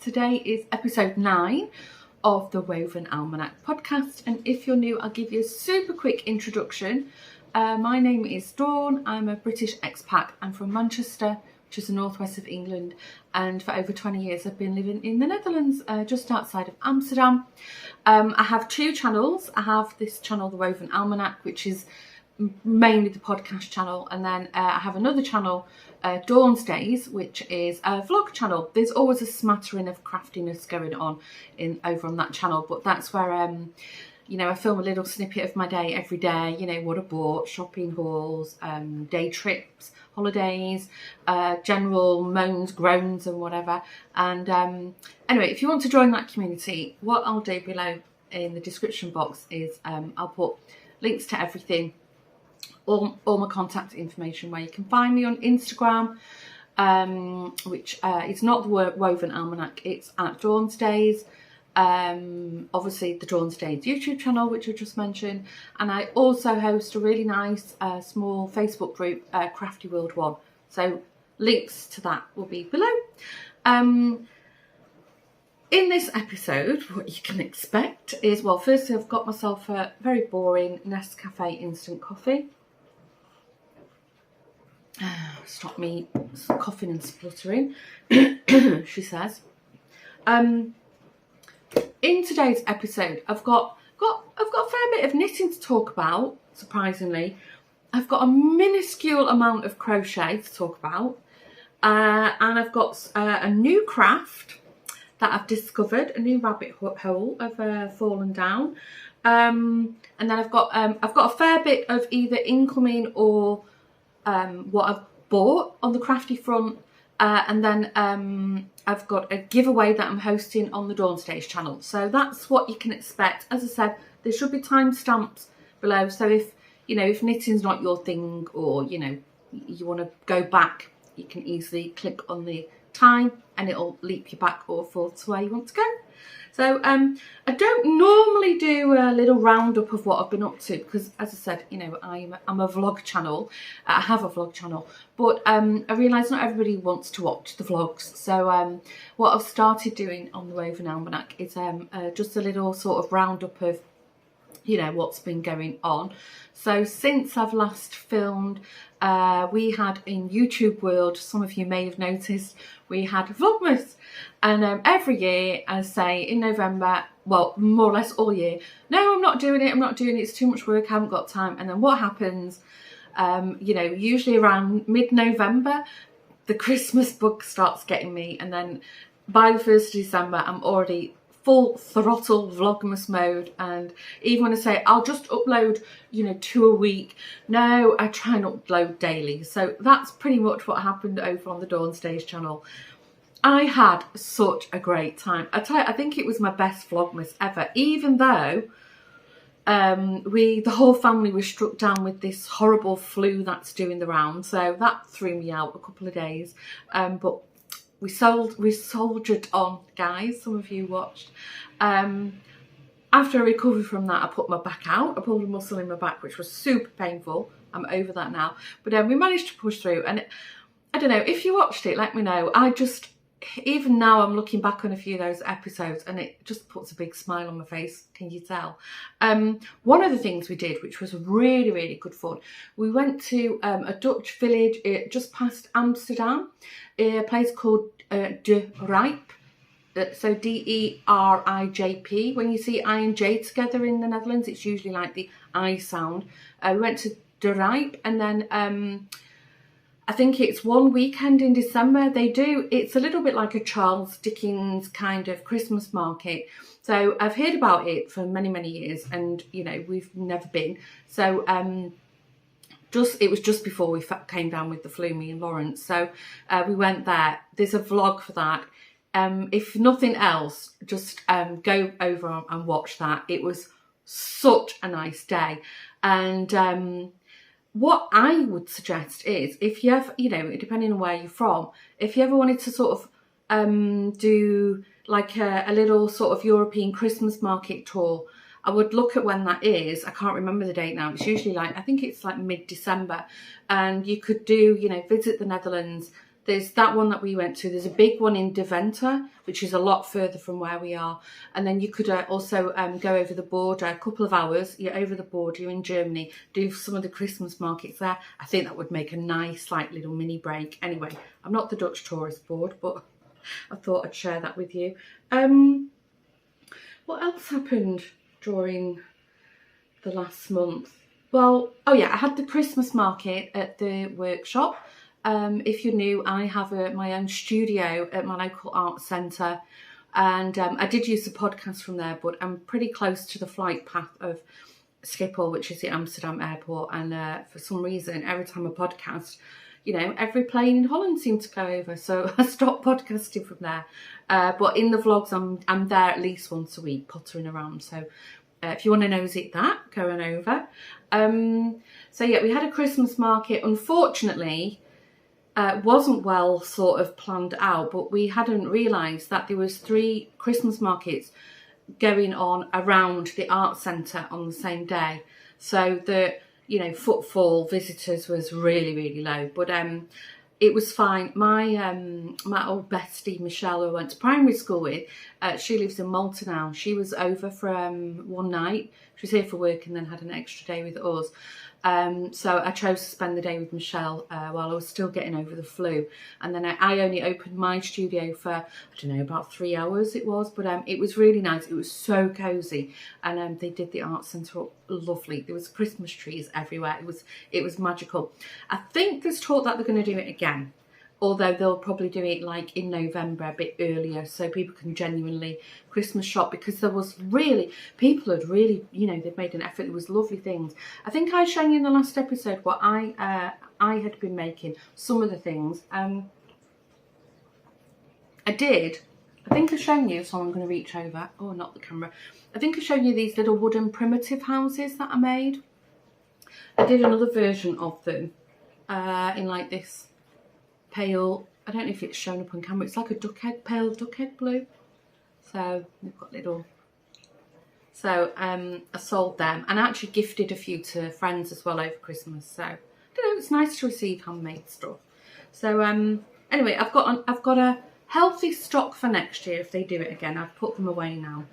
Today is episode 9 of the Woven Almanac Podcast, and if you're new, I'll give you a super quick introduction. My name is Dawn. I'm a British expat. I'm from Manchester, which is the northwest of England, and for over 20 years I've been living in the Netherlands, just outside of Amsterdam. I have two channels. I have this channel, the Woven Almanac, which is mainly the podcast channel, and then I have another channel, Dawn's Days, which is a vlog channel. There's always a smattering of craftiness going on over on that channel, but that's where I film a little snippet of my day every day, what I bought, shopping hauls, day trips, holidays, general moans, groans and whatever. And anyway, if you want to join that community, what I'll do below in the description box is I'll put links to everything, all my contact information, where you can find me on Instagram, which is not the Woven Almanac, it's at Dawn's Days. Obviously the Dawn's Days YouTube channel, which I just mentioned, and I also host a really nice small Facebook group, Crafty World 1. So links to that will be below. In this episode, what you can expect is, well, firstly I've got myself a very boring Nescafe instant coffee. Stop me coughing and spluttering, she says. In today's episode, I've got a fair bit of knitting to talk about. Surprisingly, I've got a minuscule amount of crochet to talk about, and I've got a new craft that I've discovered, a new rabbit hole of fallen down, and then I've got a fair bit of either incoming or what I've bought on the crafty front, and then I've got a giveaway that I'm hosting on the Dawn's Days channel. So that's what you can expect. As I said, there should be timestamps below, so if knitting's not your thing, or you want to go back, you can easily click on the time and it'll leap you back or forth to where you want to go. So I don't normally do a little roundup of what I've been up to, because as I said, I'm a vlog channel. I have a vlog channel, but I realise not everybody wants to watch the vlogs. So what I've started doing on the Woven Almanac is just a little sort of roundup of what's been going on. So since I've last filmed, we had in YouTube world, some of you may have noticed, we had Vlogmas, and every year I say in November, well, more or less all year, no, I'm not doing it, it's too much work, I haven't got time. And then what happens, usually around mid-November, the Christmas bug starts getting me, and then by the 1st of December I'm already full throttle Vlogmas mode. And even when I say I'll just upload 2 a week, no, I try and upload daily. So that's pretty much what happened over on the Dawn's Days channel. I had such a great time. I think it was my best Vlogmas ever, even though the whole family was struck down with this horrible flu that's doing the round, so that threw me out a couple of days, but we soldiered on, guys. Some of you watched. After I recovered from that, I put my back out. I pulled a muscle in my back, which was super painful. I'm over that now. But we managed to push through. And I don't know, if you watched it, let me know. Even now I'm looking back on a few of those episodes and it just puts a big smile on my face. Can you tell? One of the things we did, which was really, really good fun, we went to a Dutch village just past Amsterdam, a place called De Rijp. So D-E-R-I-J-P. When you see I and J together in the Netherlands, it's usually like the I sound. We went to De Rijp, and then I think it's one weekend in December it's a little bit like a Charles Dickens kind of Christmas market. So I've heard about it for many, many years, and we've never been. So it was just before we came down with the flu, me and Lawrence. So we went there. There's a vlog for that. If nothing else, just go over and watch that. It was such a nice day. And what I would suggest is, if you have, depending on where you're from, if you ever wanted to sort of do like a little sort of European Christmas market tour, I would look at when that is. I can't remember the date now. It's usually I think it's like mid-December, and you could do, visit the Netherlands, There's that one that we went to. There's a big one in Deventer, which is a lot further from where we are. And then you could also go over the border, a couple of hours. You're over the border, you're in Germany, do some of the Christmas markets there. I think that would make a nice, like, little mini break. Anyway, I'm not the Dutch Tourist Board, but I thought I'd share that with you. What else happened during the last month? Well, oh yeah, I had the Christmas market at the workshop. If you're new, I have my own studio at my local art centre, and I did use the podcast from there, but I'm pretty close to the flight path of Schiphol, which is the Amsterdam airport, and for some reason, every time I podcast, you know, every plane in Holland seemed to go over, so I stopped podcasting from there. But in the vlogs, I'm there at least once a week, pottering around, so if you want to nosy that, go on over. So yeah, we had a Christmas market. Unfortunately, wasn't well sort of planned out, but we hadn't realised that there was 3 Christmas markets going on around the art centre on the same day. So the, you know, footfall visitors was really, really low, but it was fine. My old bestie Michelle, who I went to primary school with, she lives in Malta now. She was over for one night. She was here for work and then had an extra day with us. So I chose to spend the day with Michelle while I was still getting over the flu. And then I only opened my studio for, I don't know, about 3 hours it was. But it was really nice. It was so cosy. And they did the art centre up lovely. There was Christmas trees everywhere. It was magical. I think there's talk that they're going to do it again. Although they'll probably do it like in November, a bit earlier, so people can genuinely Christmas shop, because there was really, people had really, you know, they'd made an effort. There was lovely things. I think I showed you in the last episode what I had been making, some of the things. I think I've shown you, so I'm going to reach over. Oh, not the camera. I think I've shown you these little wooden primitive houses that I made. I did another version of them in like this pale, I don't know if it's shown up on camera, it's like a duck egg, pale duck egg blue. So we've got little, so I sold them and I actually gifted a few to friends as well over Christmas. So I don't know, it's nice to receive handmade stuff. So anyway, I've got a healthy stock for next year if they do it again. I've put them away now.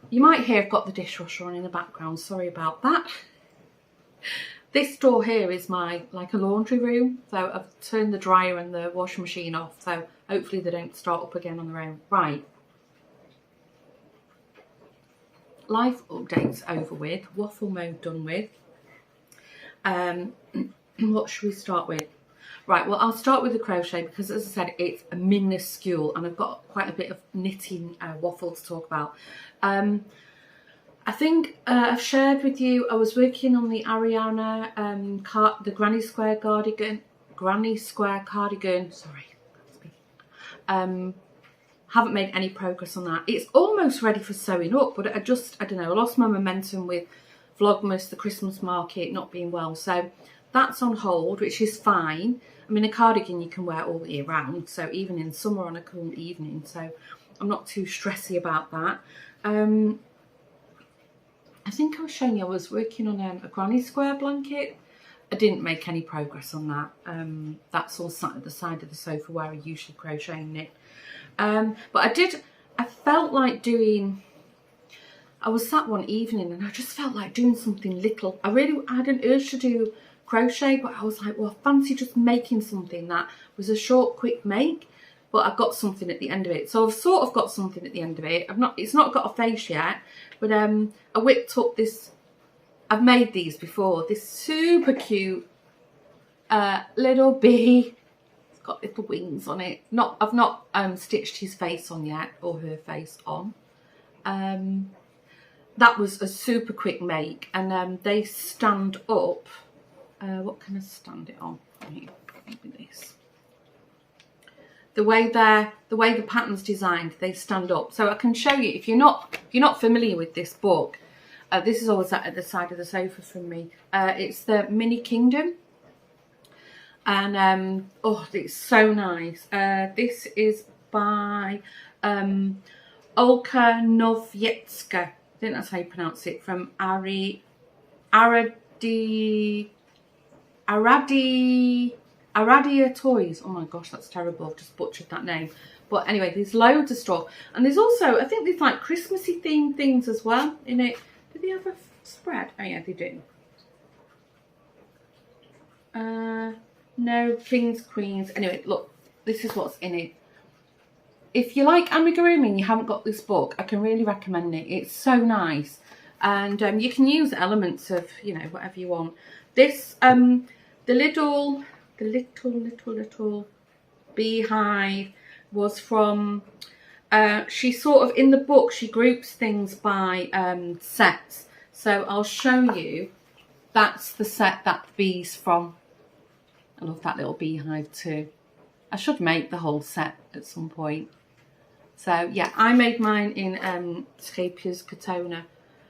You might hear I've got the dishwasher on in the background, sorry about that. This door here is my, like, a laundry room, so I've turned the dryer and the washing machine off, so hopefully they don't start up again on their own. Right. Life updates over with, waffle mode done with. What should we start with? Right, well, I'll start with the crochet because, as I said, it's a minuscule and I've got quite a bit of knitting waffle to talk about. I think I've shared with you, I was working on the Ariana, the Granny Square cardigan, sorry, haven't made any progress on that. It's almost ready for sewing up, but I don't know, I lost my momentum with Vlogmas, the Christmas market, not being well, so that's on hold, which is fine. I mean, a cardigan you can wear all year round, so even in summer on a cool evening, so I'm not too stressy about that. I think I was showing you I was working on a Granny Square blanket. I didn't make any progress on that. That's all sat at the side of the sofa where I usually crochet and knit. But I felt like doing, I was sat one evening and I just felt like doing something little. I had an urge to do crochet, but I was like, well, I fancy just making something that was a short, quick make, but I've got something at the end of it. So I've sort of got something at the end of it. It's not got a face yet, but I whipped up this, I've made these before, this super cute little bee. It's got little wings on it. I've not stitched his face on yet, or her face on. That was a super quick make, and they stand up. What can I stand it on? Maybe this. The way the pattern's designed, they stand up. So I can show you, if you're not familiar with this book, this is always at the side of the sofa from me. It's the Mini Kingdom, and oh, it's so nice. This is by Olka Nowiecka. I think that's how you pronounce it. From Aradi Aradia Toys. Oh my gosh, that's terrible. I've just butchered that name. But anyway, there's loads of stuff. And there's also, I think there's like Christmassy themed things as well in it. Do they have a spread? Oh yeah, they do. No, kings, queens. Anyway, look, this is what's in it. If you like amigurumi and you haven't got this book, I can really recommend it. It's so nice. And you can use elements of, you know, whatever you want. This, the little beehive was from, she sort of, in the book, she groups things by sets. So I'll show you, that's the set that bee's from. I love that little beehive too. I should make the whole set at some point. So yeah, I made mine in Scapier's Katona.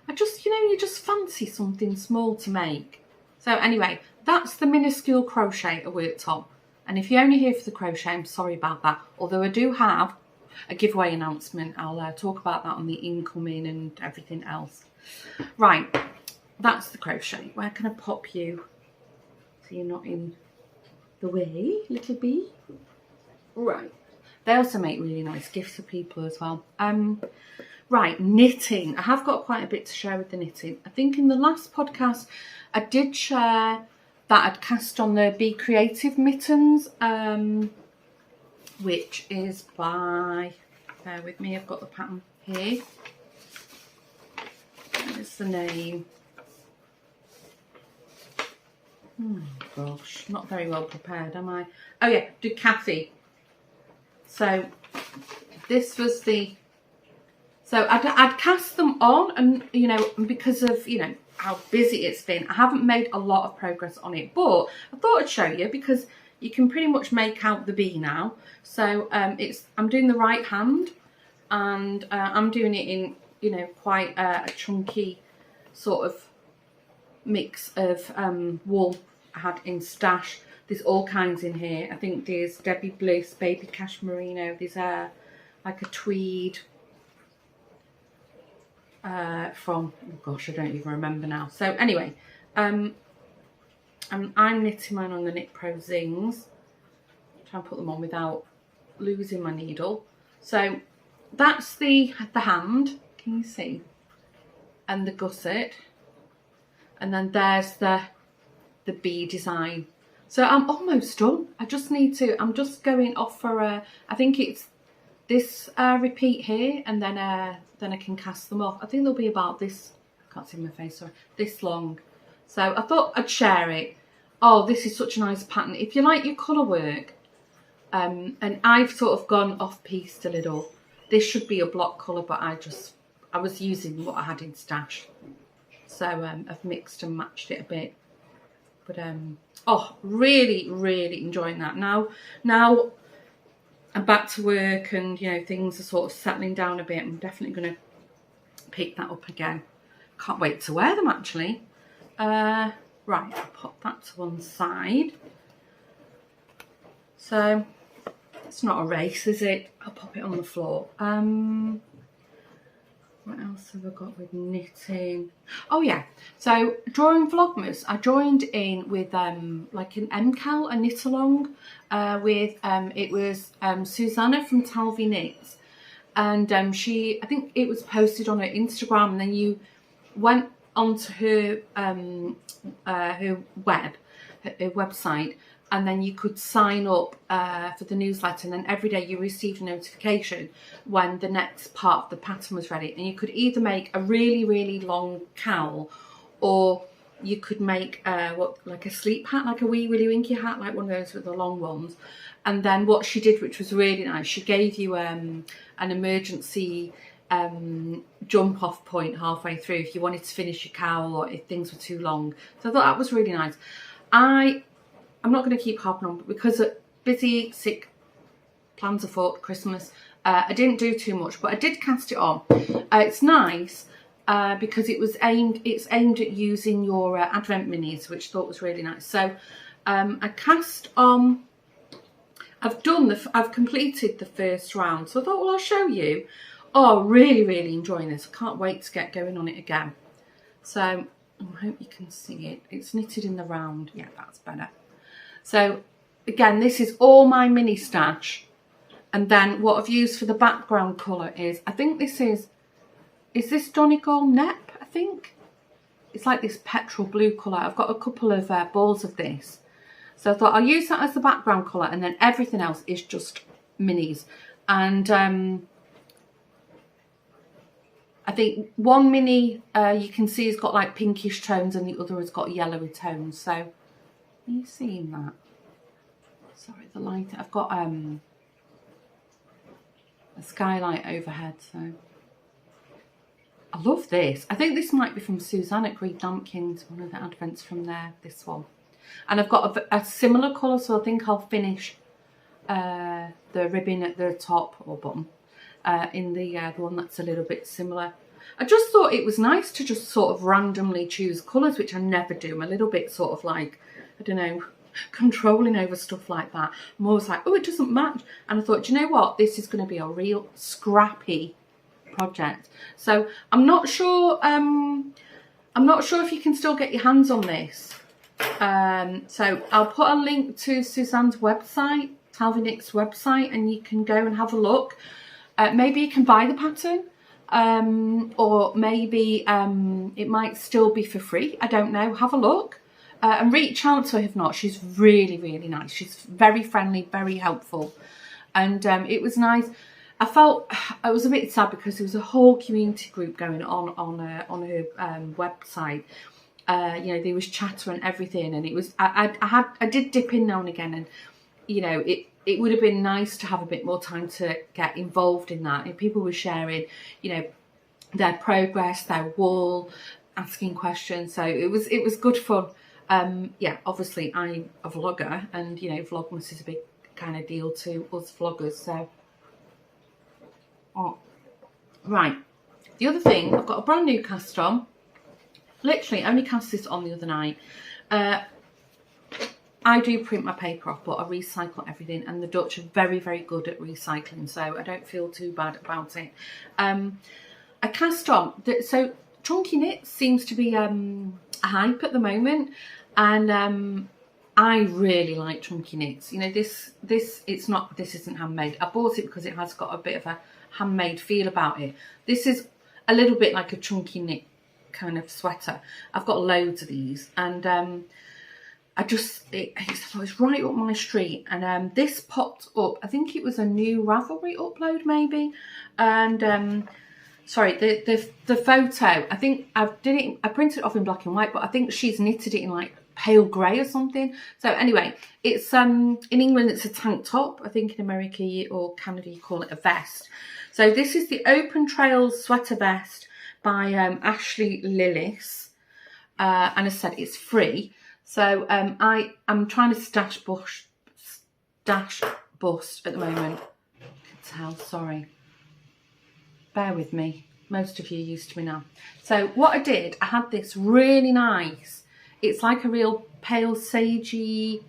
I just, you know, you just fancy something small to make. So anyway, that's the minuscule crochet I worked on. And if you're only here for the crochet, I'm sorry about that. Although I do have a giveaway announcement. I'll talk about that on the incoming and everything else. Right, that's the crochet. Where can I pop you so you're not in the way, little bee? Right. They also make really nice gifts for people as well. Right, knitting. I have got quite a bit to share with the knitting. I think in the last podcast, I did share that I'd cast on the Be Creative mittens, which is by, bear with me, I've got the pattern here. There's the name. Oh gosh, not very well prepared, am I? Oh yeah, Ducati. So this was the, so I'd cast them on, and you know, because of, you know, how busy it's been, I haven't made a lot of progress on it, but I thought I'd show you because you can pretty much make out the bee now. So I'm doing the right hand, and I'm doing it in, you know, quite a chunky sort of mix of wool I had in stash. There's all kinds in here. I think there's Debbie Bliss, Baby Cashmerino. There's like a tweed from, oh gosh, I don't even remember now. So anyway, I'm knitting mine on the Knit Pro Zings. Try and put them on without losing my needle. So that's the hand. Can you see? And the gusset. And then there's the bee design. So I'm almost done. I just need to, I'm just going off for I think it's this repeat here, and then I can cast them off. I think they'll be about this, I can't see my face, sorry, this long. So I thought I'd share it. Oh, this is such a nice pattern. If you like your colour work, and I've sort of gone off piste a little. This should be a block colour, but I was using what I had in stash. So I've mixed and matched it a bit. But oh, really, really enjoying that. Now I'm back to work, and you know, things are sort of settling down a bit. I'm definitely going to pick that up again. Can't wait to wear them actually. Right, I'll pop that to one side. So it's not a race, is it? I'll pop it on the floor. What else have I got with knitting? Oh yeah, so during Vlogmas, I joined in with like an MCAL, a knit along with it was Susanna from Talvi Knits, and I think it was posted on her Instagram, and then you went onto her her website, and then you could sign up for the newsletter, and then every day you received a notification when the next part of the pattern was ready. And you could either make a really, really long cowl, or you could make like a sleep hat, like a wee Willy Winky hat, like one of those with the long ones. And then what she did, which was really nice, she gave you an emergency jump off point halfway through if you wanted to finish your cowl or if things were too long. So I thought that was really nice. I'm not going to keep harping on, but because busy, sick, plans afoot, Christmas, I didn't do too much, but I did cast it on. It's nice because it's aimed at using your Advent minis, which I thought was really nice. So I cast on. I've completed the first round, so I thought, well, I'll show you. Oh, really, really enjoying this. I can't wait to get going on it again. So I hope you can see it. It's knitted in the round. Yeah, that's better. So again, this is all my mini stash. And then what I've used for the background colour is, I think this is this Donegal Nep, I think? It's like this petrol blue colour. I've got a couple of balls of this. So I thought I'll use that as the background colour, and then everything else is just minis. And I think one mini you can see has got like pinkish tones, and the other has got yellowy tones. So, are you seeing that? Sorry, the light. I've got a skylight overhead, so I love this. I think this might be from Suzanne at Green Dampkins, one of the advents from there, this one. And I've got a similar colour, so I think I'll finish the ribbon at the top or bottom in the one that's a little bit similar. I just thought it was nice to just sort of randomly choose colours, which I never do. I'm a little bit sort of like, I don't know, controlling over stuff like that. I'm always like, oh, it doesn't match. And I thought, do you know what? This is going to be a real scrappy project. So I'm not sure if you can still get your hands on this. So I'll put a link to Suzanne's website, Talvinick's website, and you can go and have a look. Maybe you can buy the pattern, or maybe it might still be for free. I don't know. Have a look and reach out to her if not. She's really, really nice. She's very friendly, very helpful, and it was nice. I was a bit sad because there was a whole community group going on her website. You know, there was chatter and everything, and it was I did dip in now and again, and you know, it would have been nice to have a bit more time to get involved in that. And people were sharing, you know, their progress, their wall, asking questions. So it was good fun. Yeah, obviously I'm a vlogger, and you know, Vlogmas is a big kind of deal to us vloggers. So, right. The other thing, I've got a brand new cast on. Literally only cast this on the other night. I do print my paper off, but I recycle everything, and the Dutch are very, very good at recycling, so I don't feel too bad about it. I cast on, so chunky knit seems to be a hype at the moment, and I really like chunky knits. You know, this isn't handmade. I bought it because it has got a bit of a handmade feel about it. This is a little bit like a chunky knit kind of sweater. I've got loads of these, and it's right up my street. And this popped up, I think it was a new Ravelry upload maybe, and sorry, the photo, I think I printed it off in black and white, but I think she's knitted it in like pale grey or something. So anyway, it's in England it's a tank top. I think in America or Canada you call it a vest. So this is the Open Trails sweater vest by Ashley Lillis, and as I said, it's free. So I'm trying to stash bust at the moment. I can tell, sorry. Bear with me. Most of you are used to me now. So what I did, I had this really nice, it's like a real pale sagey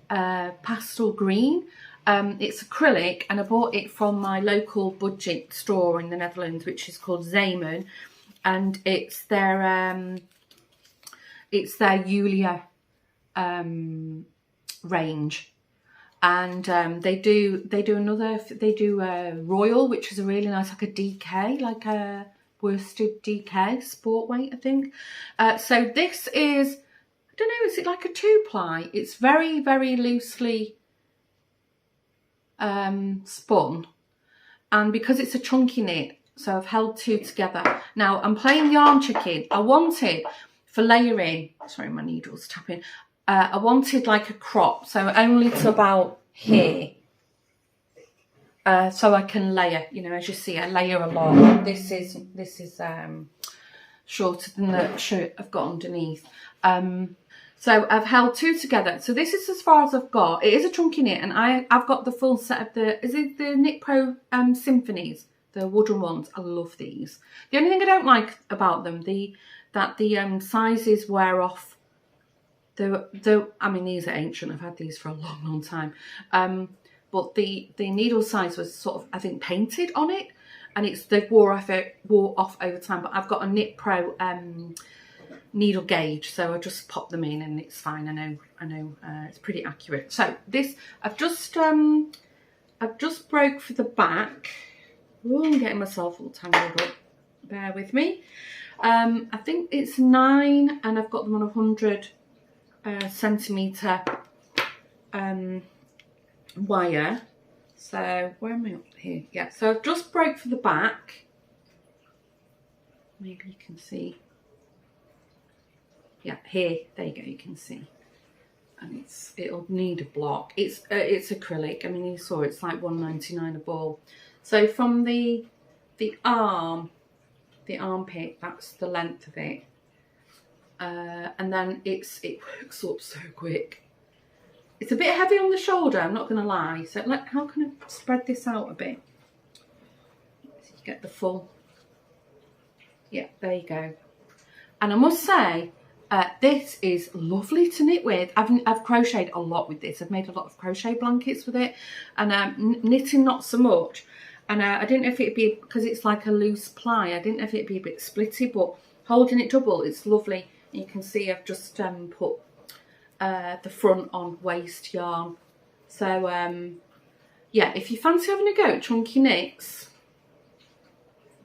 pastel green. It's acrylic, and I bought it from my local budget store in the Netherlands, which is called Zeeman, and it's their Julia range, and they do Royal, which is a really nice, like a DK, like a worsted DK sport weight, I think. So this is, I don't know, is it like a 2-ply? It's very, very loosely spun, and because it's a chunky knit, so I've held 2 together. Now I'm playing yarn chicken. I wanted for layering, sorry, my needle's tapping. I wanted like a crop, so only to about here, so I can layer. You know, as you see, I layer a lot. This is shorter than the shirt I've got underneath. So I've held 2 together. So this is as far as I've got. It is a chunky knit, and I've got the full set of the Knit Pro Symphonies, the wooden ones. I love these. The only thing I don't like about them, that the sizes wear off. I mean, these are ancient. I've had these for a long, long time. But the needle size was sort of, I think, painted on it, and they wore off over time. But I've got a Knit Pro needle gauge, so I just pop them in and it's fine. I I know it's pretty accurate. So this, I've just broke for the back. Ooh, I'm getting myself all tangled up. Bear with me. I think it's 9 and I've got them on 100 centimetre wire. So where am I up here? Yeah, so I've just broke for the back. Maybe you can see. Yeah, here, there you go, you can see. And it'll need a block. It's acrylic. I mean, you saw it's like £1.99 a ball. So from the armpit, that's the length of it. And then it works up so quick. It's a bit heavy on the shoulder, I'm not going to lie. So how can I spread this out a bit? So you get the full. Yeah, there you go. And I must say, this is lovely to knit with. I've crocheted a lot with this. I've made a lot of crochet blankets with it, and knitting not so much. And I didn't know if it'd be, because it's like a loose ply, I didn't know if it'd be a bit splitty, but holding it double, it's lovely. And you can see I've just put the front on waste yarn. So yeah, if you fancy having a go at chunky knits,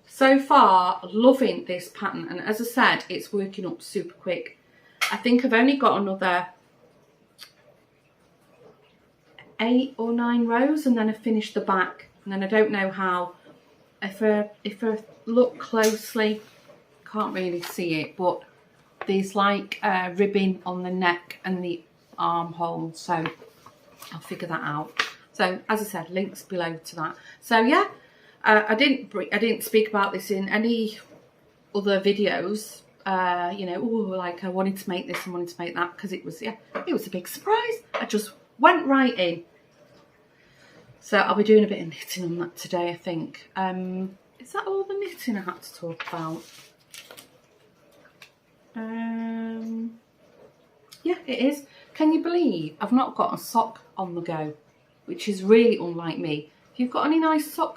so far loving this pattern. And as I said, it's working up super quick. I think I've only got another 8 or 9 rows, and then I finish the back. And then I don't know how, if I look closely, can't really see it, but there's like ribbing on the neck and the armhole, so I'll figure that out. So as I said, links below to that. So yeah, I didn't speak about this in any other videos. You know, like I wanted to make this and wanted to make that, because it was a big surprise. I just went right in. So I'll be doing a bit of knitting on that today, I think. Is that all the knitting I had to talk about? Yeah, it is. Can you believe I've not got a sock on the go, which is really unlike me. If you've got any nice sock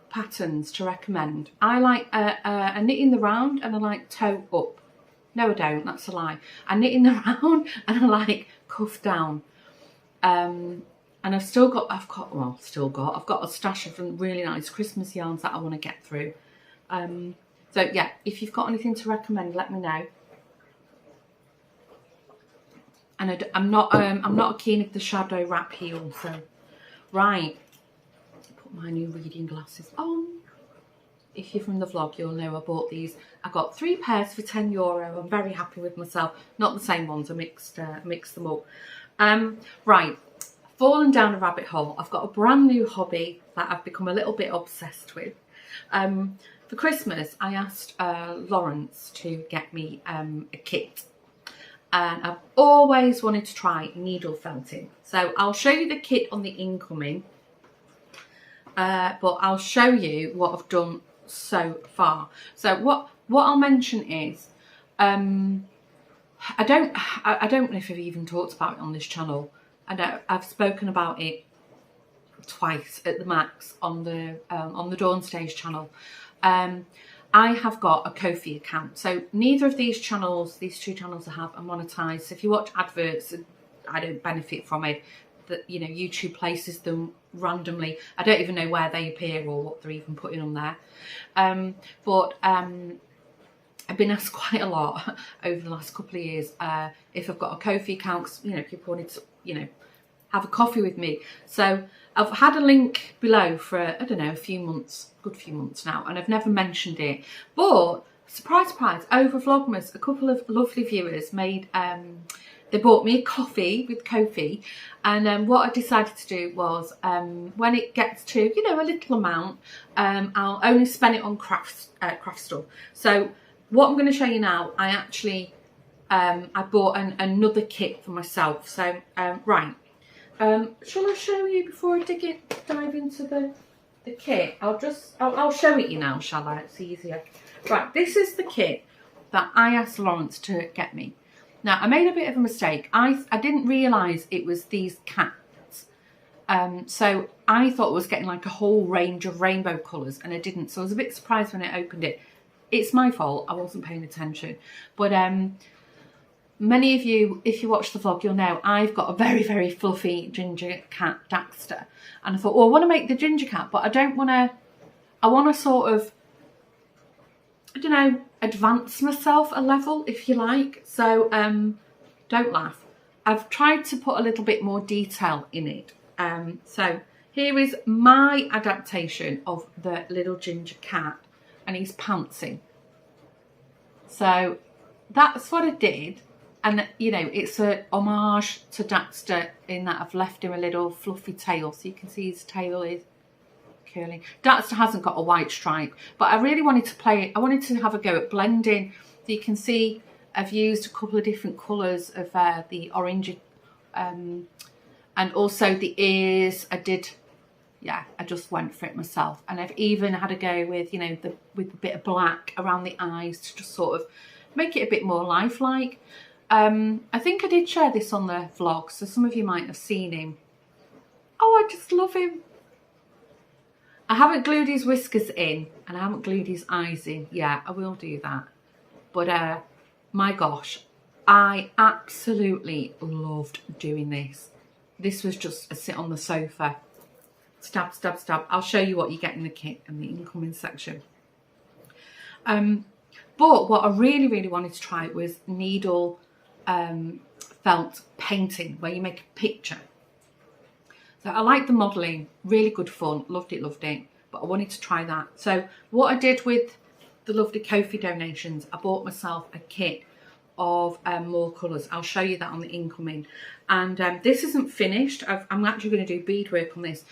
patterns to recommend, I like a knit in the round and I like toe up. No, I don't. That's a lie. I knit in the round and I like cuff down. And I've got a stash of really nice Christmas yarns that I want to get through. So yeah, if you've got anything to recommend, let me know. And I'm not keen of the shadow wrap heel. So right, put my new reading glasses on. If you're from the vlog, you'll know I bought these. I got 3 pairs for €10. I'm very happy with myself. Not the same ones. I mixed them up. Right. Fallen down a rabbit hole. I've got a brand new hobby that I've become a little bit obsessed with. For Christmas, I asked Lawrence to get me a kit. And I've always wanted to try needle felting. So I'll show you the kit on the incoming. But I'll show you what I've done so far. So what I'll mention is, I don't know if I've even talked about it on this channel. I've spoken about it twice at the max on the Dawn Stage channel. I have got a Ko-fi account. So neither of these two channels I have are monetized. So if you watch adverts, I don't benefit from it. That, you know, YouTube places them randomly. I don't even know where they appear or what they're even putting on there. But I've been asked quite a lot over the last couple of years if I've got a Ko-fi account. You know, people wanted to, you know, have a coffee with me. So I've had a link below for, I don't know, a few months, good few months now, and I've never mentioned it. But surprise, surprise, over Vlogmas, a couple of lovely viewers made, they bought me a coffee with Ko-fi, and what I decided to do was, when it gets to, you know, a little amount, I'll only spend it on craft stuff. So what I'm going to show you now, I actually, I bought another kit for myself. So, right. Shall I show you before I dive into the kit? I'll show it you now, shall I? It's easier. Right, this is the kit that I asked Lawrence to get me. Now, I made a bit of a mistake. I didn't realise it was these cats. So I thought I was getting like a whole range of rainbow colours, and I didn't. So I was a bit surprised when I opened it. It's my fault. I wasn't paying attention. But many of you, if you watch the vlog, you'll know I've got a very, very fluffy ginger cat, Daxter. And I thought, well, I want to make the ginger cat, but I want to sort of, I don't know, advance myself a level, if you like. So don't laugh. I've tried to put a little bit more detail in it. So here is my adaptation of the little ginger cat, and he's pantsing. So that's what I did. And, you know, it's a homage to Daxter in that I've left him a little fluffy tail. So you can see his tail is curling. Daxter hasn't got a white stripe, but I really wanted to I wanted to have a go at blending. So you can see I've used a couple of different colours of the orange, and also the ears. I just went for it myself. And I've even had a go with, you know, with a bit of black around the eyes to just sort of make it a bit more lifelike. I think I did share this on the vlog, so some of you might have seen him. Oh, I just love him. I haven't glued his whiskers in, and I haven't glued his eyes in. Yeah, I will do that. But my gosh, I absolutely loved doing this. This was just a sit on the sofa. Stab, stab, stab. I'll show you what you get in the kit in the incoming section. But what I really, really wanted to try was needle felt painting, where you make a picture. So I like the modelling, really good fun, loved it, but I wanted to try that. So what I did with the lovely Ko-fi donations, I bought myself a kit of more colours. I'll show you that on the incoming. And this isn't finished. I'm actually going to do beadwork on this.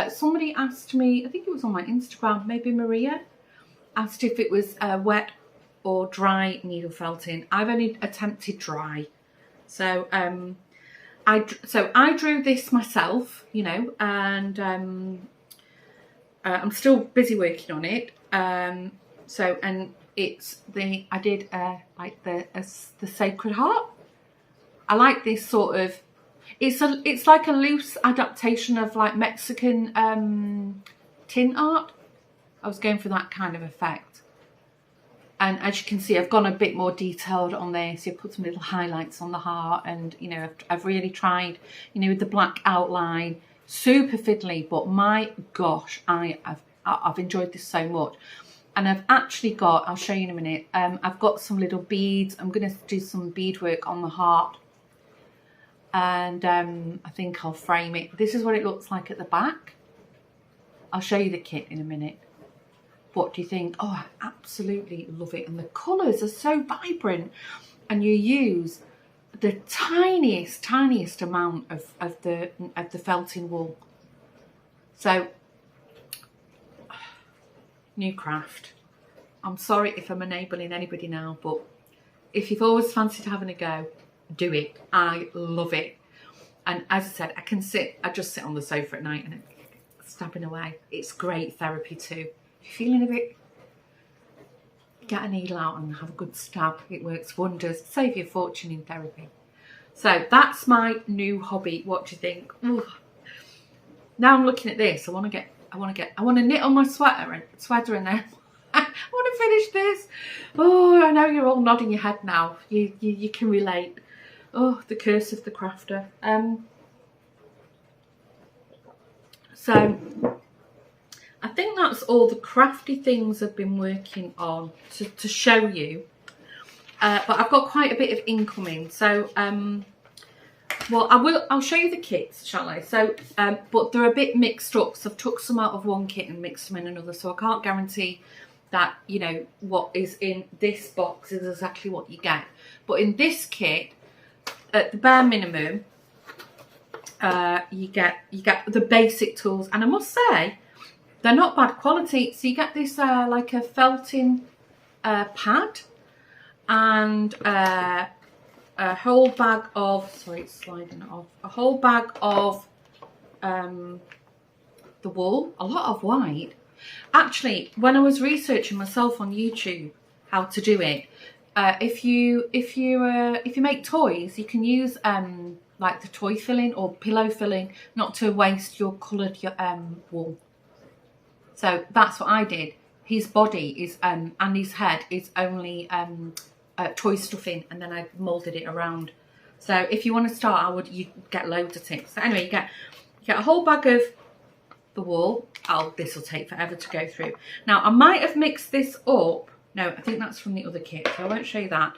Somebody asked me, I think it was on my Instagram, maybe Maria, asked if it was wet or dry needle felting. I've only attempted dry. So I drew this myself, you know, and I'm still busy working on it. And it's I did like the Sacred Heart. I like this sort of, it's like a loose adaptation of like Mexican tin art. I was going for that kind of effect. And as you can see, I've gone a bit more detailed on this. I've put some little highlights on the heart, and you know, I've really tried, you know, with the black outline, super fiddly, but my gosh, I've enjoyed this so much. And I've actually got, I'll show you in a minute, I've got some little beads. I'm going to do some beadwork on the heart, and I think I'll frame it. This is what it looks like at the back. I'll show you the kit in a minute. What do you think? Oh, I absolutely love it. And the colours are so vibrant. And you use the tiniest amount of the felting wool. So, new craft. I'm sorry if I'm enabling anybody now, but if you've always fancied having a go, do it. I love it. And as I said, I just sit on the sofa at night and stabbing away. It's great therapy too. If you're feeling a bit, get a needle out and have a good stab. It works wonders. Save you a fortune in therapy. So that's my new hobby. What do you think? Ooh. Now I'm looking at this. I want to knit on my sweater and then I want to finish this. Oh, I know you're all nodding your head now. You can relate. Oh, the curse of the crafter. So I think that's all the crafty things I've been working on to show you. But I've got quite a bit of incoming. So, well, I'll show you the kits, shall I? So, but they're a bit mixed up. So I've took some out of one kit and mixed them in another. So I can't guarantee that, you know, what is in this box is exactly what you get. But in this kit, at the bare minimum, you get the basic tools. And I must say, they're not bad quality. So you get this like a felting pad and a whole bag of, sorry, it's sliding off, a whole bag of the wool, a lot of white. Actually, when I was researching myself on YouTube how to do it, if you make toys, you can use like the toy filling or pillow filling, not to waste your coloured wool. So that's what I did. His body is and his head is only toy stuff in, and then I moulded it around. So if you want to start, you get loads of tips. So anyway, you get a whole bag of the wool. This will take forever to go through. Now I might have mixed this up. No, I think that's from the other kit, so I won't show you that.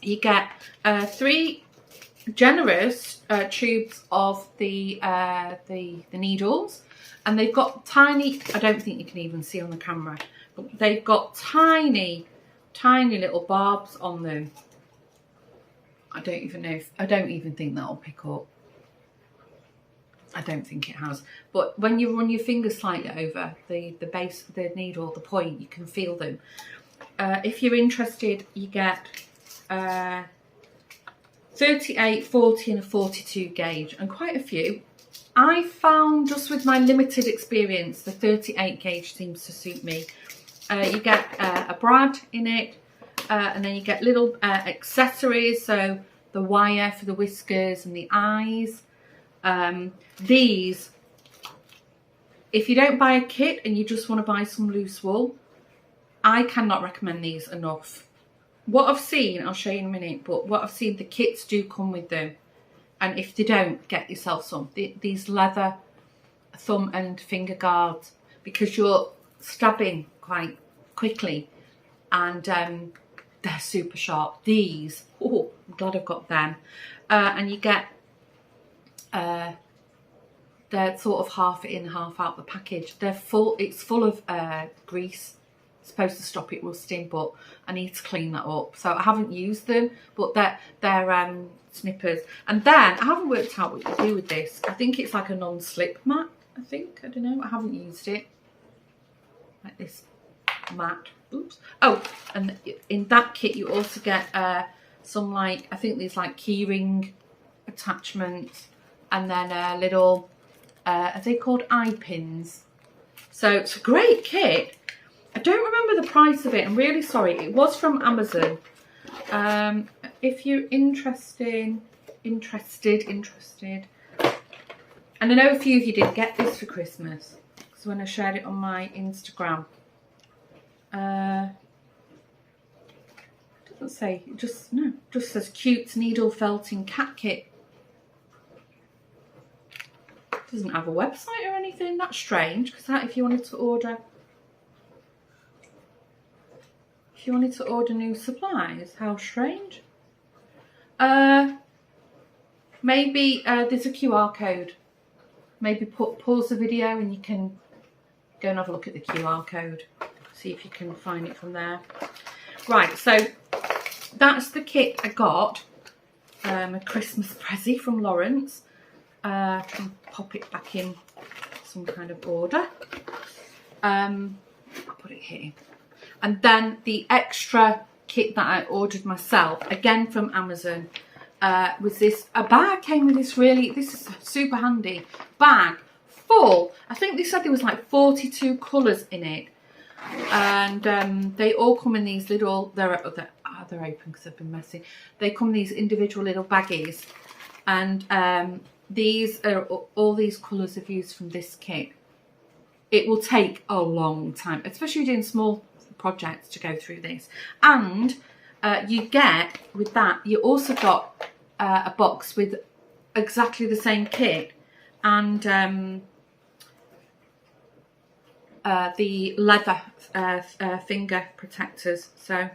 You get 3 generous tubes of the needles, and they've got tiny, I don't think you can even see on the camera, but they've got tiny little barbs on them. I don't even think that'll pick up. I don't think it has, but when you run your finger slightly over the base of the needle, the point, you can feel them. If you're interested, you get 38, 40 and a 42 gauge, and quite a few. I found, just with my limited experience, the 38 gauge seems to suit me. You get a brad in it, and then you get little accessories, so the wire for the whiskers and the eyes. These, if you don't buy a kit and you just want to buy some loose wool, I cannot recommend these enough. What I've seen, I'll show you in a minute, but what I've seen, the kits do come with them. And if they don't, get yourself some. These leather thumb and finger guards, because you're stabbing quite quickly, and they're super sharp. These, oh, I'm glad I've got them. And you get, they're sort of half in, half out the package. They're full, it's full of grease. It's supposed to stop it rusting, but I need to clean that up. So I haven't used them, but they're snippers. And then I haven't worked out what you do with this. I think it's like a non-slip mat, I think. I don't know. I haven't used it. Like this mat. Oops. Oh, and in that kit you also get some, like, I think these like keyring attachments, and then little, are they called eye pins? So it's a great kit. I don't remember the price of it. I'm really sorry. It was from Amazon. If you're interested, and I know a few of you did get this for Christmas, because when I shared it on my Instagram, it doesn't say, it just says cute needle felting cat kit. It doesn't have a website or anything. That's strange, because that, if you wanted to order new supplies, how strange. Maybe there's a QR code. Maybe pause the video and you can go and have a look at the QR code. See if you can find it from there. Right, so that's the kit I got. A Christmas present from Lawrence. I can pop it back in some kind of order. I'll put it here. And then the extra kit that I ordered myself, again from Amazon, was this. A bag came with this this is super handy bag, full. I think they said there was like 42 colours in it. And they all come in these little, they're open because they've been messy. They come in these individual little baggies. And these are all these colours I've used from this kit. It will take a long time, especially doing small projects, to go through this. And you get, with that, you also got a box with exactly the same kit, and the leather finger protectors. So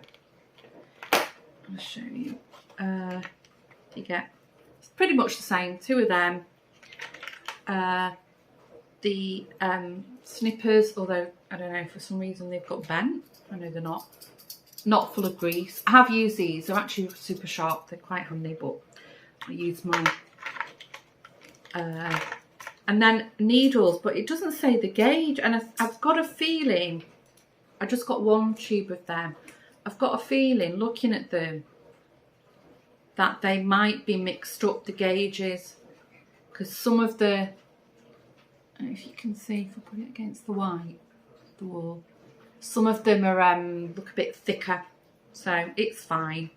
I'll show you. You get, it's pretty much the same, 2 of them. The snippers, although I don't know, for some reason they've got bent. I know they're not full of grease. I have used these. They're actually super sharp. They're quite handy, but I use mine. And then needles, but it doesn't say the gauge. And I've got a feeling, I just got 1 tube of them. I've got a feeling, looking at them, that they might be mixed up, the gauges, because some of the, I don't know if you can see, if I put it against the white, the wall, some of them are look a bit thicker, so it's fine.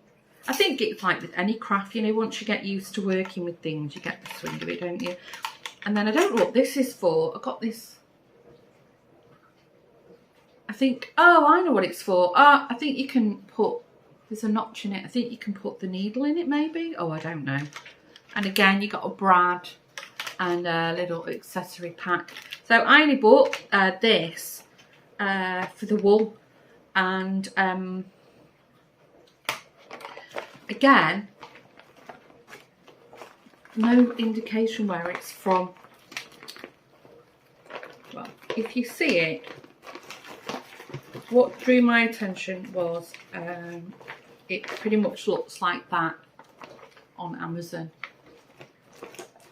I think it's like with any craft, you know, once you get used to working with things, you get the swing of it, don't you? And then I don't know what this is for. I got this, I think, oh, I know what it's for. I think you can put There's a notch in it. I think you can put the needle in it maybe. Oh, I don't know. And again, you got a brad and a little accessory pack. So I only bought this for the wool. And again, no indication where it's from. Well, if you see it, what drew my attention was it pretty much looks like that on Amazon.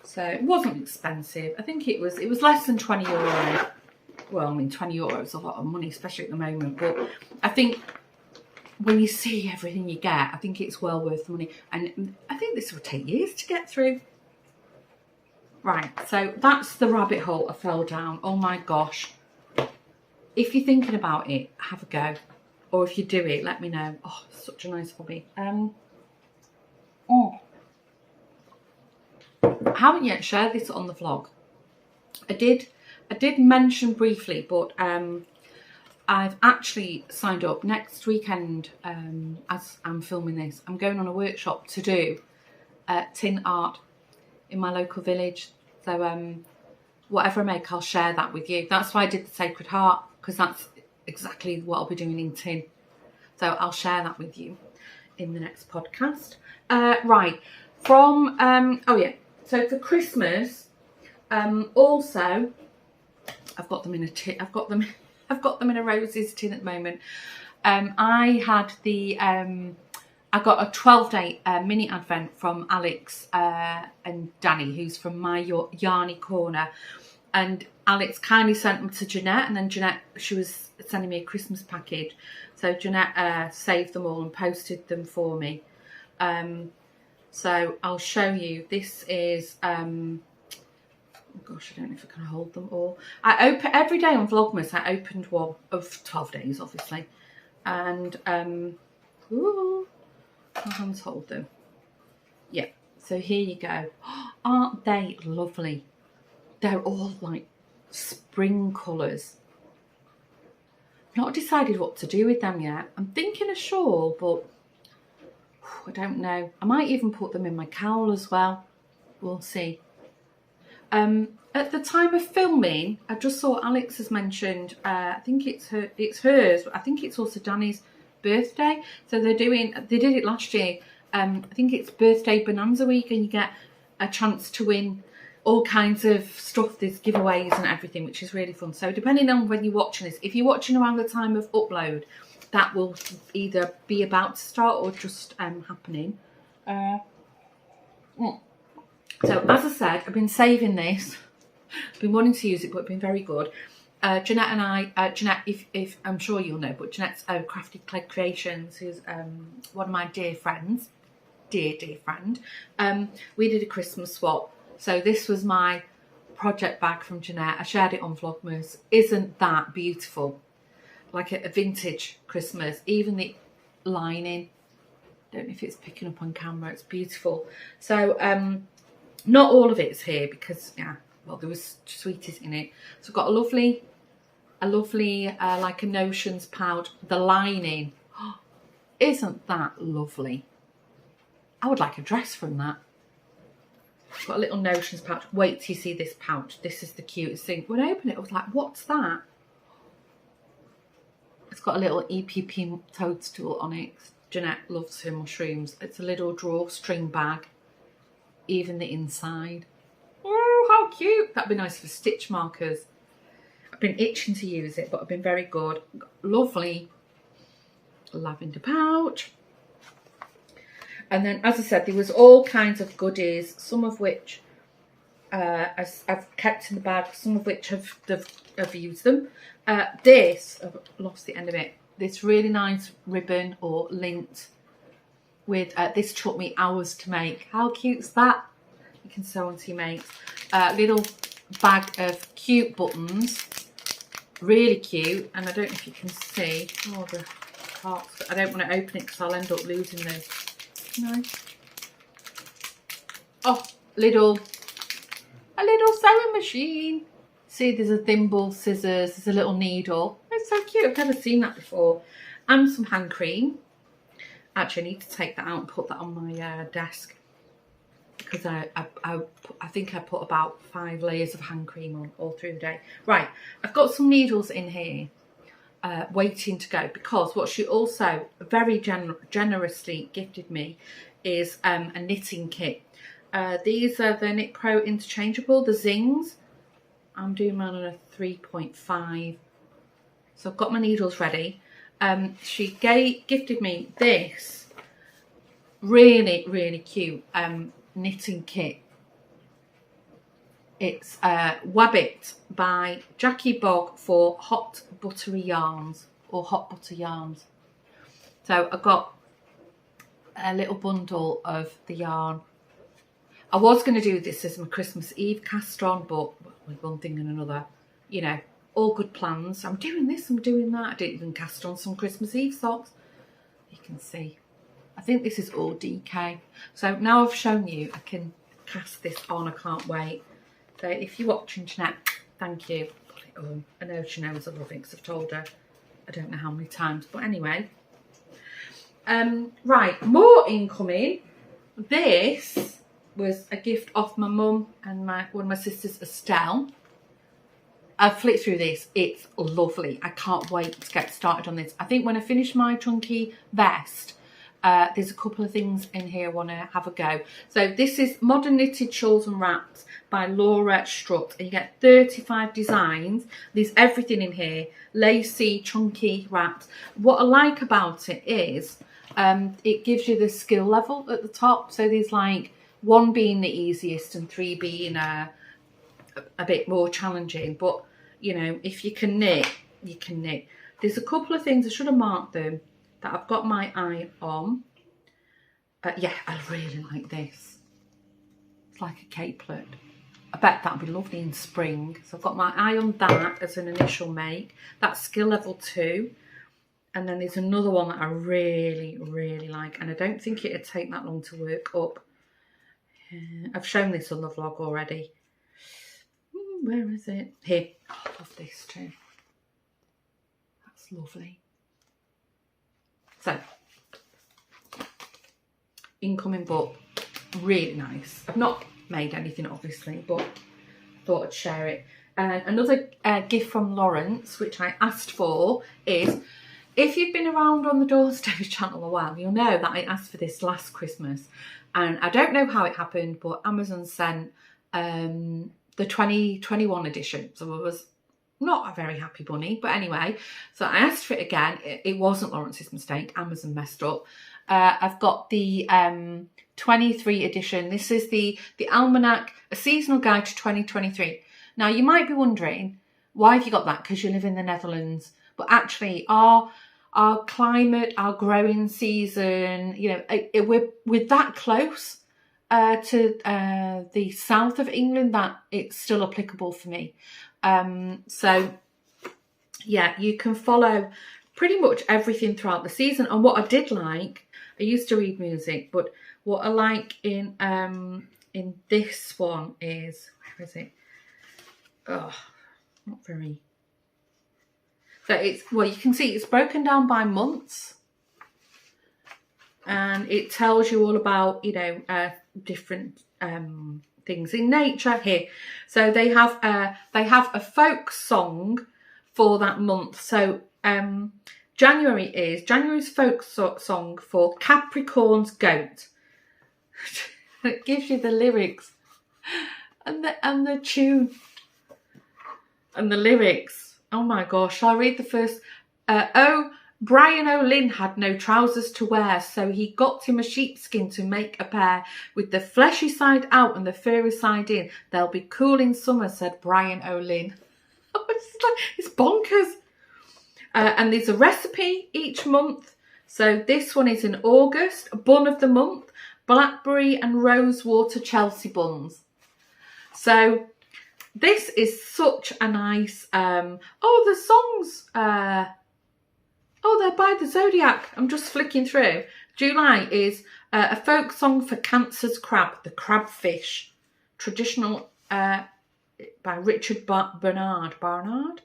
So it wasn't expensive. I think it was less than €20. Well, I mean, €20 is a lot of money, especially at the moment. But I think when you see everything you get, I think it's well worth the money. And I think this will take years to get through. Right, so that's the rabbit hole I fell down. Oh my gosh. If you're thinking about it, have a go. Or if you do it, let me know. Oh, such a nice hobby. I haven't yet shared this on the vlog. I did mention briefly, but I've actually signed up next weekend. As I'm filming this, I'm going on a workshop to do tin art in my local village. So whatever I make, I'll share that with you. That's why I did the Sacred Heart, because that's exactly what I'll be doing in tin. So I'll share that with you in the next podcast. Right, from oh yeah, so for Christmas, also I've got them in a tin. I've got them in a roses tin at the moment. I had the I got a 12-day mini advent from Alex and Danny, who's from my Yarny Corner. And Alex kindly sent them to Jeanette, and then Jeanette, she was sending me a Christmas package. So Jeanette saved them all and posted them for me. So I'll show you. This is, oh gosh, I don't know if I can hold them all. I open every day on Vlogmas. I opened one of 12 days, obviously. And, ooh, my hands hold them. Yeah, so here you go. Aren't they lovely? They're all like spring colours. Not decided what to do with them yet. I'm thinking a shawl, but I don't know. I might even put them in my cowl as well. We'll see. At the time of filming, I just saw Alex has mentioned, I think it's hers, but I think it's also Danny's birthday. So they did it last year. I think it's birthday bonanza week, and you get a chance to win all kinds of stuff. There's giveaways and everything, which is really fun. So depending on when you're watching this, if you're watching around the time of upload, that will either be about to start or just happening. So as I said, I've been saving this. I've been wanting to use it, but it's been very good. Jeanette and I, Jeanette, if I'm sure you'll know, but Jeanette's Crafty Creations, who's one of my dear friends, dear friend. We did a Christmas swap. So this was my project bag from Jeanette. I shared it on Vlogmas. Isn't that beautiful? Like a vintage Christmas. Even the lining. Don't know if it's picking up on camera. It's beautiful. So not all of it's here because, yeah, well, there was sweeties in it. So I've got a lovely like a notions pouch. The lining. Oh, isn't that lovely? I would like a dress from that. Got a little notions pouch. Wait till you see this pouch. This is the cutest thing. When I opened it, I was like, what's that? It's got a little EPP toadstool on it. Jeanette loves her mushrooms. It's a little drawstring bag. Even the inside. Oh, how cute. That'd be nice for stitch markers. I've been itching to use it, but I've been very good. Lovely lavender pouch. And then, as I said, there was all kinds of goodies, some of which I've kept in the bag, some of which I've used them. This, I've lost the end of it, this really nice ribbon or lint with, this took me hours to make. How cute's that? You can sew onto your mates. Little bag of cute buttons, really cute. And I don't know if you can see, oh, the cards, but I don't want to open it because I'll end up losing this. Nice. Oh, a little sewing machine. See, there's a thimble, scissors, there's a little needle. It's so cute. I've never seen that before. And some hand cream. Actually, I need to take that out and put that on my desk, because I think I put about 5 layers of hand cream on all through the day. Right, I've got some needles in here waiting to go, because what she also very generously gifted me is a knitting kit. These are the Knit Pro interchangeable, the Zings. I'm doing mine on a 3.5. So I've got my needles ready. She gifted me this really, really cute knitting kit. It's Wabbit by Jackie Bogg for hot buttery yarns, or hot butter yarns. So I got a little bundle of the yarn. I was going to do this as my Christmas Eve cast on, but with one thing and another, you know, all good plans. I'm doing this, I'm doing that. I didn't even cast on some Christmas Eve socks. You can see. I think this is all DK. So now I've shown you, I can cast this on. I can't wait. So if you're watching, Jeanette, thank you. Put it on. I know she knows I love it because I've told her I don't know how many times. But anyway. Right, more incoming. This was a gift off my mum and one of my sisters, Estelle. I've flicked through this. It's lovely. I can't wait to get started on this. I think when I finish my chunky vest, there's a couple of things in here I want to have a go. So this is Modern Knitted Shawls and Wraps by Laura Strutt. And you get 35 designs. There's everything in here. Lacy, chunky wraps. What I like about it is it gives you the skill level at the top. So there's like 1 being the easiest and 3 being a bit more challenging. But, you know, if you can knit, you can knit. There's a couple of things, I should have marked them, that I've got my eye on. Yeah, I really like this. It's like a capelet. I bet that'll be lovely in spring. So I've got my eye on that as an initial make. That's skill level 2. And then there's another one that I really, really like. And I don't think it'd take that long to work up. I've shown this on the vlog already. Where is it? Here. Oh, I love this too. That's lovely. So, incoming book, really nice. I've not made anything obviously, but I thought I'd share it. And another gift from Lawrence, which I asked for, is, if you've been around on the Doorsteppers channel a while, you'll know that I asked for this last Christmas. And I don't know how it happened, but Amazon sent the 2021 edition. So I was not a very happy bunny, but anyway, so I asked for it again. It wasn't Lawrence's mistake. Amazon messed up. I've got the 23 edition. This is the Almanac, a seasonal guide to 2023. Now you might be wondering, why have you got that? Because you live in the Netherlands. But actually our climate, our growing season, you know, we're that close to the south of England that it's still applicable for me. So yeah, you can follow pretty much everything throughout the season. And what I did like, I used to read music, but what I like in this one is, where is it? Oh, not very. So it's, well, you can see it's broken down by months, and it tells you all about, you know, different things in nature here. So they have a folk song for that month. So January's folk song for Capricorn's goat. It gives you the lyrics and the tune and the lyrics. Oh my gosh, I'll read the first. Brian O'Lynn had no trousers to wear, so he got him a sheepskin to make a pair. With the fleshy side out and the furry side in, they'll be cool in summer, said Brian O'Lynn. Oh, it's bonkers. And there's a recipe each month. So this one is in August, bun of the month, blackberry and rosewater Chelsea buns. So this is such a nice, the songs, they're by the Zodiac. I'm just flicking through. July is a folk song for Cancer's crab, the crabfish. Traditional by Richard Barnard.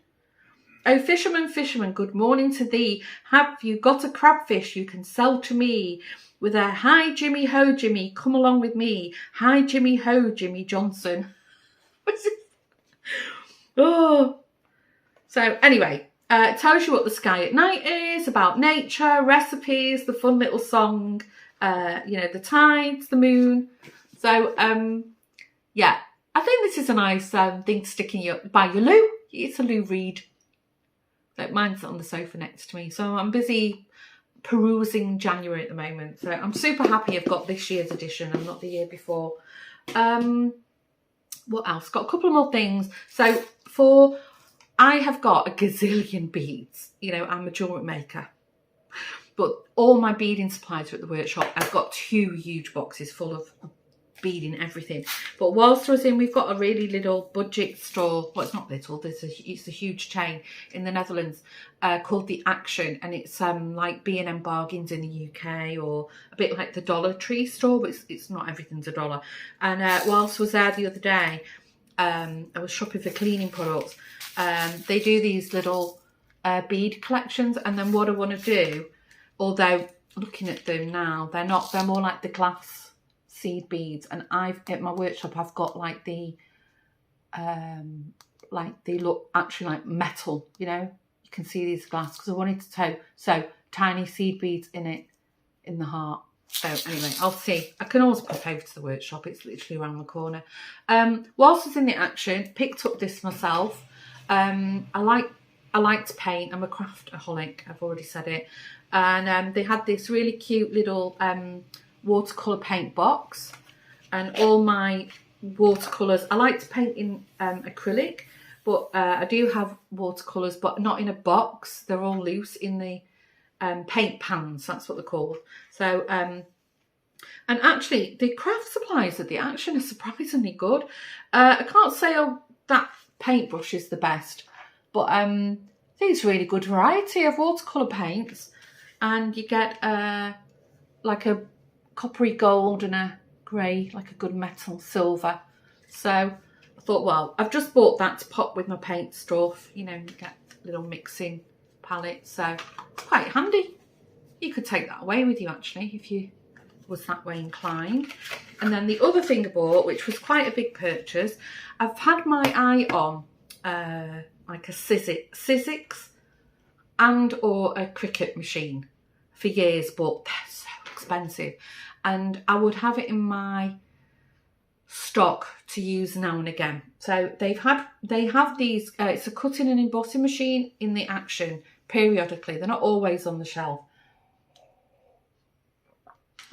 Oh, fisherman, fisherman, good morning to thee. Have you got a crabfish you can sell to me? With a hi, Jimmy, ho, Jimmy, come along with me. Hi, Jimmy, ho, Jimmy Johnson. Oh. So anyway, it tells you what the sky at night is, about nature, recipes, the fun little song, the tides, the moon. So, yeah, I think this is a nice thing to stick by your loo. It's a loo read. So mine's on the sofa next to me. So I'm busy perusing January at the moment. So I'm super happy I've got this year's edition and not the year before. What else? Got a couple of more things. So I have got a gazillion beads. I'm a jewellery maker. But all my beading supplies are at the workshop. I've got 2 huge boxes full of beading everything. But whilst I was in, we've got a really little budget store. Well, it's not little. It's a huge chain in the Netherlands called The Action, and it's like B&M bargains in the UK, or a bit like the Dollar Tree store, but it's not everything's a dollar. And whilst I was there the other day, I was shopping for cleaning products. They do these little bead collections, and then what I want to do, although looking at them now, they're more like the glass seed beads, and at my workshop I've got like they look actually like metal, you can see these glass, because I wanted to sew tiny seed beads in the heart. So anyway, I'll see. I can always pop over to the workshop, it's literally around the corner. Whilst I was in the Action, picked up this myself. I like to paint. I'm a craftaholic, I've already said it. And they had this really cute little watercolour paint box, and all my watercolours, I like to paint in acrylic, but I do have watercolours, but not in a box. They're all loose in the paint pans, that's what they're called. So and actually the craft supplies at the Action are surprisingly good. I can't say that paintbrush is the best, but I think it's a really good variety of watercolour paints, and you get like a coppery gold and a grey, like a good metal silver. So I thought, well, I've just bought that to pop with my paint stuff. You get little mixing palettes, so it's quite handy. You could take that away with you actually if you was that way inclined. And then the other thing I bought, which was quite a big purchase, I've had my eye on like a Sizzix and or a Cricut machine for years, but they're so expensive, and I would have it in my stock to use now and again. So they have these, it's a cutting and embossing machine in the Action periodically. They're not always on the shelf.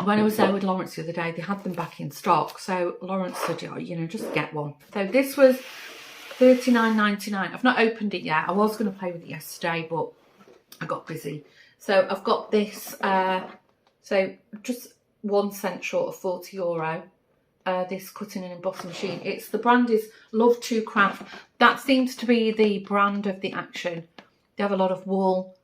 When I was there with Lawrence the other day, they had them back in stock. So Lawrence said, just get one. So this was $39.99. I've not opened it yet. I was going to play with it yesterday, but I got busy. So I've got this, so just 1 cent short of €40. This cutting and embossing machine. The brand is Love to Craft. That seems to be the brand of the Action. They have a lot of wool.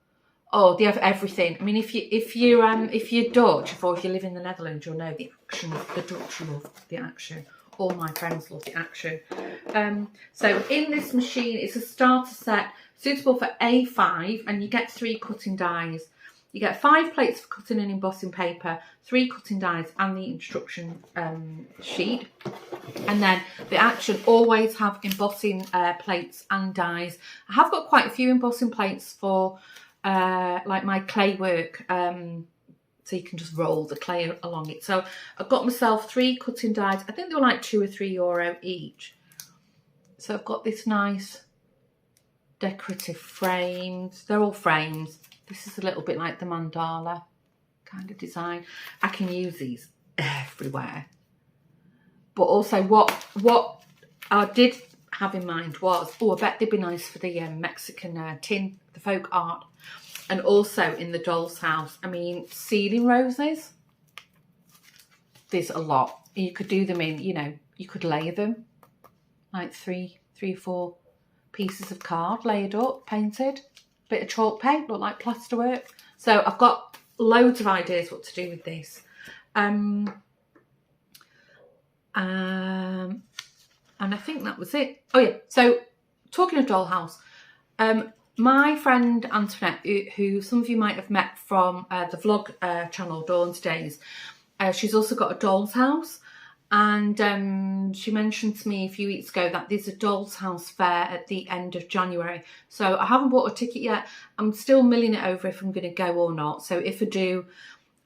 Oh, they have everything. I mean, if you're Dutch, or if you live in the Netherlands, you'll know the Action. The Dutch love the Action. All my friends love the Action. So in this machine, it's a starter set suitable for A5, and you get 3 cutting dies. You get 5 plates for cutting and embossing paper, 3 cutting dies, and the instruction sheet. And then the Action always have embossing plates and dies. I have got quite a few embossing plates for like my clay work, so you can just roll the clay along it. So I've got myself 3 cutting dies. I think they were like €2 or €3 each. So I've got this nice decorative frames. They're all frames. This is a little bit like the mandala kind of design. I can use these everywhere. But also what I did have in mind was, I bet they'd be nice for the Mexican tin, the folk art. And also in the doll's house, I mean, ceiling roses. There's a lot. You could do them in, you could layer them. Like three or 4 pieces of card laid up, painted. Bit of chalk paint, look like plasterwork. So I've got loads of ideas what to do with this. And I think that was it. Oh yeah, so talking of dollhouse, my friend Antoinette, who some of you might have met from the vlog channel Dawn's Days, she's also got a doll's house, and she mentioned to me a few weeks ago that there's a doll's house fair at the end of January. So I haven't bought a ticket yet. I'm still milling it over if I'm going to go or not. So if I do,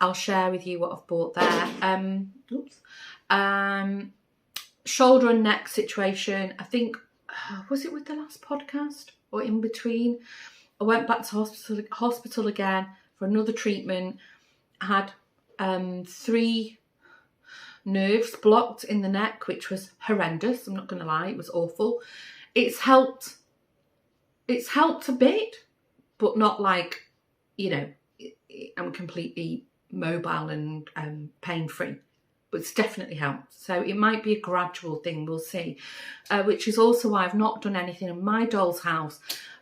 I'll share with you what I've bought there. Shoulder and neck situation. I think, was it with the last podcast or in between? I went back to hospital again for another treatment. I had 3 nerves blocked in the neck, which was horrendous. I'm not going to lie, it was awful. It's helped a bit, but not like, you know, I'm completely mobile and pain-free. But it's definitely helped. So it might be a gradual thing, we'll see. Which is also why I've not done anything in my doll's house.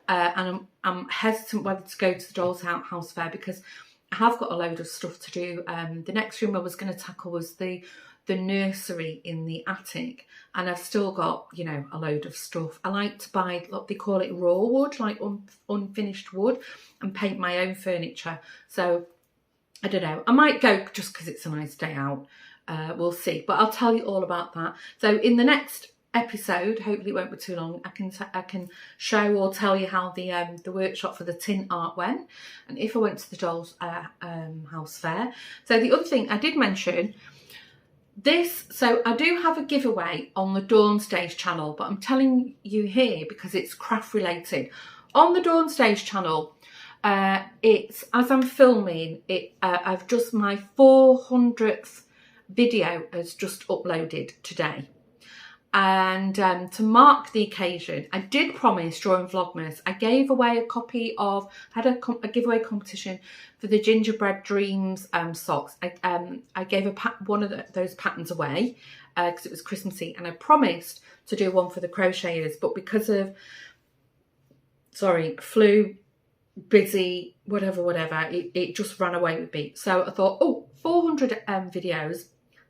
And I'm hesitant whether to go to the doll's house fair, because I have got a load of stuff to do. The next room I was going to tackle was the nursery in the attic. And I've still got, you know, a load of stuff. I like to buy, what they call it, raw wood, like unfinished wood, and paint my own furniture. So I don't know. I might go just because it's a nice day out. We'll see, but I'll tell you all about that. So in the next episode, hopefully it won't be too long, I can show or tell you how the workshop for the tin art went, and if I went to the doll's house fair. So the other thing I did mention this, so I do have a giveaway on the Dawn's Days channel, but I'm telling you here because it's craft related. On the Dawn's Days channel, it's, as I'm filming it, I've just, my 400th video has just uploaded today, and to mark the occasion, I did promise during Vlogmas I gave away a copy of, had a giveaway competition for the Gingerbread Dreams socks. I gave one of those patterns away because it was Christmassy, and I promised to do one for the crocheters, but because of flu, busy, whatever, it just ran away with me. So I thought, oh, 400 videos,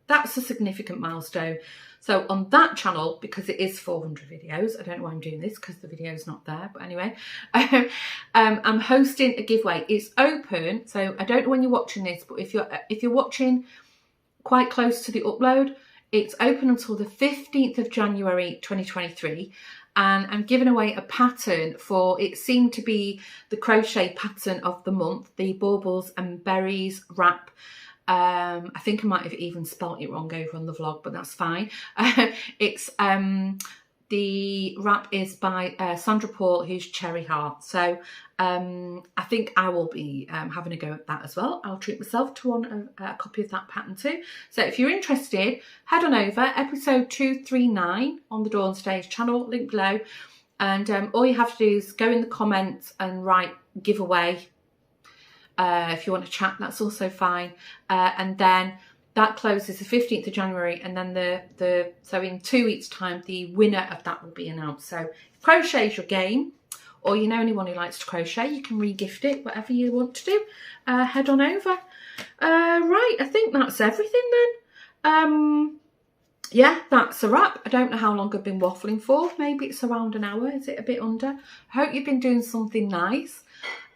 that's a significant milestone. So on that channel, because it is 400 videos, I don't know why I'm doing this because the video is not there, but anyway, I'm hosting a giveaway. It's open, so I don't know when you're watching this, but if you're watching quite close to the upload, it's open until the 15th of January 2023. And I'm giving away a pattern for, it seemed to be the crochet pattern of the month, the Baubles and Berries wrap. I think I might have even spelt it wrong over on the vlog, but that's fine. It's the wrap is by Sandra Paul, who's Cherry Heart. So I think I will be having a go at that as well. I'll treat myself to a copy of that pattern too. So if you're interested, head on over, episode 239 on the Dawn's Days channel, link below. And all you have to do is go in the comments and write giveaway. If you want to chat, that's also fine. And then that closes the 15th of January, and then so in 2 weeks' time, the winner of that will be announced. So if crochet is your game, or you know anyone who likes to crochet, you can re-gift it, whatever you want to do. Head on over. Right, I think that's everything then. Yeah, that's a wrap. I don't know how long I've been waffling for. Maybe it's around an hour. Is it a bit under? I hope you've been doing something nice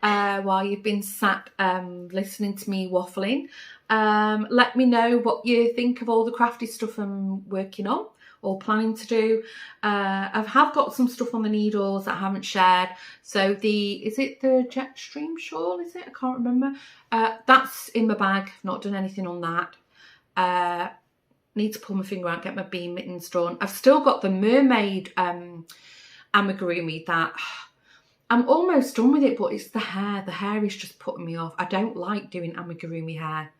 while you've been sat listening to me waffling. Let me know what you think of all the crafty stuff I'm working on or planning to do. I have got some stuff on the needles that I haven't shared. So is it the Jetstream shawl, is it? I can't remember. That's in my bag. I've not done anything on that. Need to pull my finger out, get my bean mittens drawn. I've still got the mermaid amigurumi that I'm almost done with it, but it's the hair. The hair is just putting me off. I don't like doing amigurumi hair.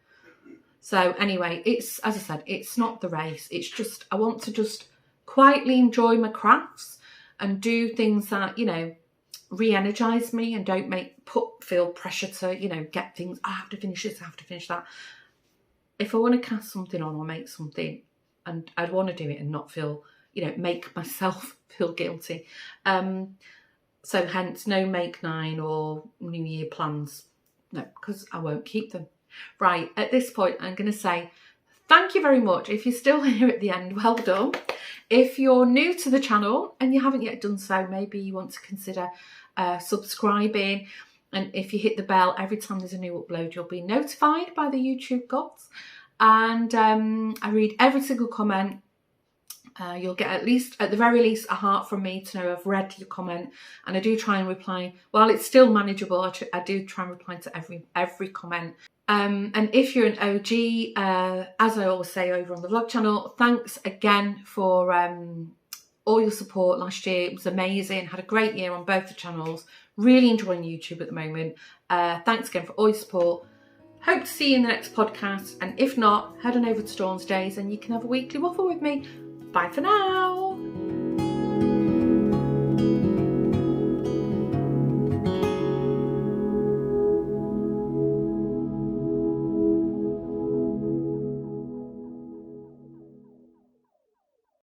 So anyway, it's, as I said, it's not the race. It's just, I want to just quietly enjoy my crafts and do things that, you know, re-energize me and don't feel pressure to, you know, get things, I have to finish this, I have to finish that. If I want to cast something on or make something, and I'd want to do it and not feel, you know, make myself feel guilty. So hence no make 9 or New Year plans. No, because I won't keep them. Right, at this point, I'm going to say thank you very much. If you're still here at the end, well done. If you're new to the channel and you haven't yet done so, maybe you want to consider subscribing. And if you hit the bell, every time there's a new upload, you'll be notified by the YouTube gods. And I read every single comment. You'll get at the very least, a heart from me to know I've read your comment, and I do try and reply. While it's still manageable, I do try and reply to every comment. And if you're an OG, as I always say over on the vlog channel, thanks again for all your support last year. It was amazing. Had a great year on both the channels. Really enjoying YouTube at the moment. Thanks again for all your support. Hope to see you in the next podcast. And if not, head on over to Dawn's Days and you can have a weekly waffle with me. Bye for now.